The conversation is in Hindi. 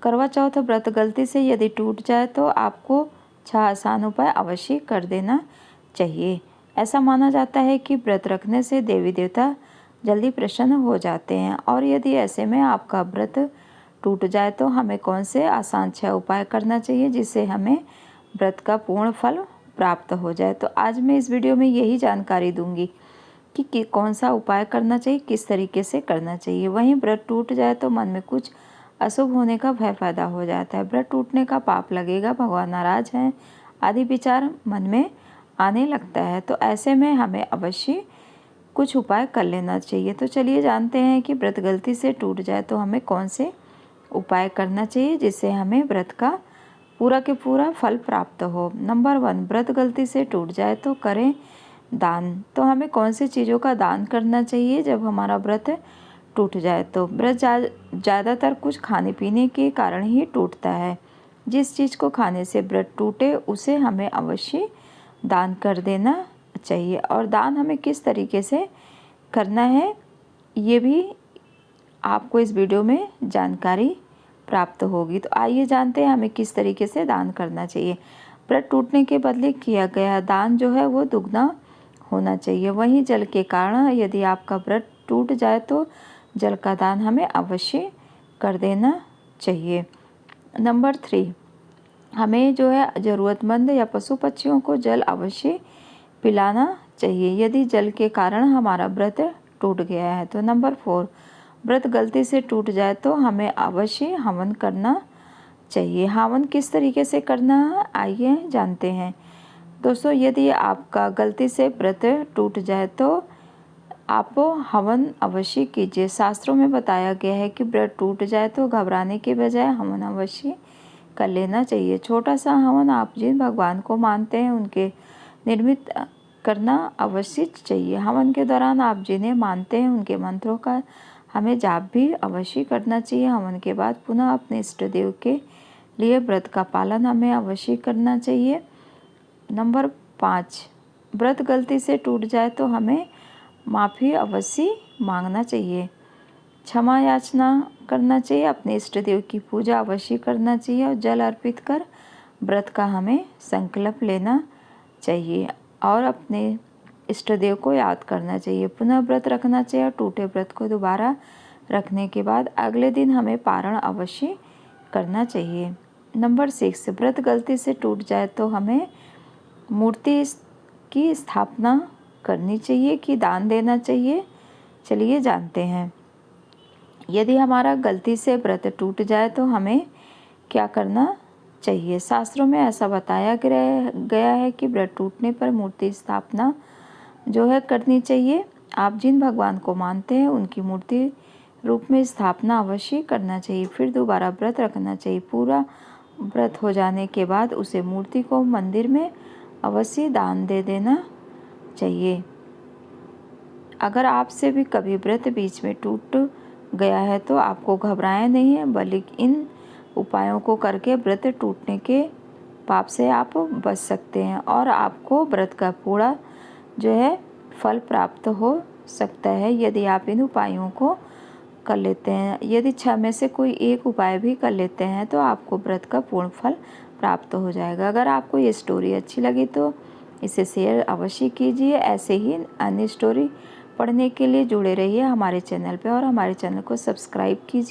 करवा चौथ व्रत गलती से यदि टूट जाए तो आपको 6 आसान उपाय अवश्य कर देना चाहिए। ऐसा माना जाता है कि व्रत रखने से देवी देवता जल्दी प्रसन्न हो जाते हैं। और यदि ऐसे में आपका व्रत टूट जाए तो हमें कौन से आसान 6 उपाय करना चाहिए जिससे हमें व्रत का पूर्ण फल प्राप्त हो जाए। तो आज मैं इस वीडियो में यही जानकारी दूंगी कि कौन सा उपाय करना चाहिए, किस तरीके से करना चाहिए। वहीं व्रत टूट जाए तो मन में कुछ अशुभ होने का भय पैदा हो जाता है, व्रत टूटने का पाप लगेगा, भगवान नाराज हैं आदि विचार मन में आने लगता है। तो ऐसे में हमें अवश्य कुछ उपाय कर लेना चाहिए। तो चलिए जानते हैं कि व्रत गलती से टूट जाए तो हमें कौन से उपाय करना चाहिए जिससे हमें व्रत का पूरा के पूरा फल प्राप्त हो। नंबर 1, व्रत गलती से टूट जाए तो करें दान। तो हमें कौन सी चीज़ों का दान करना चाहिए जब हमारा व्रत टूट जाए तो? व्रत ज़्यादातर कुछ खाने पीने के कारण ही टूटता है। जिस चीज़ को खाने से व्रत टूटे उसे हमें अवश्य दान कर देना चाहिए। और दान हमें किस तरीके से करना है ये भी आपको इस वीडियो में जानकारी प्राप्त होगी। तो आइए जानते हैं हमें किस तरीके से दान करना चाहिए। व्रत टूटने के बदले किया गया दान जो है वो दुगना होना चाहिए। वहीं जल के कारण यदि आपका व्रत टूट जाए तो जल का दान हमें अवश्य कर देना चाहिए। नंबर 3, हमें जो है ज़रूरतमंद या पशु पक्षियों को जल अवश्य पिलाना चाहिए यदि जल के कारण हमारा व्रत टूट गया है। तो नंबर 4, व्रत गलती से टूट जाए तो हमें अवश्य हवन करना चाहिए। हवन किस तरीके से करना है आइए जानते हैं। दोस्तों, यदि आपका गलती से व्रत टूट जाए तो आप हवन अवश्य कीजिए। शास्त्रों में बताया गया है कि व्रत टूट जाए तो घबराने के बजाय हवन अवश्य कर लेना चाहिए। छोटा सा हवन आप जिन भगवान को मानते हैं उनके निर्मित करना अवश्य चाहिए। हवन के दौरान आप जिन्हें मानते हैं उनके मंत्रों का हमें जाप भी अवश्य करना चाहिए। हवन के बाद पुनः अपने इष्ट देव के लिए व्रत का पालन हमें अवश्य करना चाहिए। नंबर 5, व्रत गलती से टूट जाए तो हमें माफ़ी अवश्य मांगना चाहिए, क्षमा याचना करना चाहिए, अपने इष्ट देव की पूजा अवश्य करना चाहिए और जल अर्पित कर व्रत का हमें संकल्प लेना चाहिए और अपने इष्ट देव को याद करना चाहिए। पुनः व्रत रखना चाहिए और टूटे व्रत को दोबारा रखने के बाद अगले दिन हमें पारण अवश्य करना चाहिए। नंबर 6, व्रत गलती से टूट जाए तो हमें मूर्ति की स्थापना करनी चाहिए कि दान देना चाहिए। चलिए जानते हैं। यदि हमारा गलती से व्रत टूट जाए तो हमें क्या करना चाहिए? शास्त्रों में ऐसा बताया गया है कि व्रत टूटने पर मूर्ति स्थापना जो है करनी चाहिए। आप जिन भगवान को मानते हैं उनकी मूर्ति रूप में स्थापना अवश्य करना चाहिए। फिर दोबारा व्रत रखना चाहिए। पूरा व्रत हो जाने के बाद उसे मूर्ति को मंदिर में अवश्य दान दे देना चाहिए। अगर आपसे भी कभी व्रत बीच में टूट गया है तो आपको घबराएं नहीं है, बल्कि इन उपायों को करके व्रत टूटने के पाप से आप बच सकते हैं और आपको व्रत का पूरा जो है फल प्राप्त हो सकता है यदि आप इन उपायों को कर लेते हैं। यदि 6 में से कोई एक उपाय भी कर लेते हैं तो आपको व्रत का पूर्ण फल प्राप्त हो जाएगा। अगर आपको ये स्टोरी अच्छी लगी तो इसे शेयर अवश्य कीजिए। ऐसे ही अन्य स्टोरी पढ़ने के लिए जुड़े रहिए हमारे चैनल पे और हमारे चैनल को सब्सक्राइब कीजिए।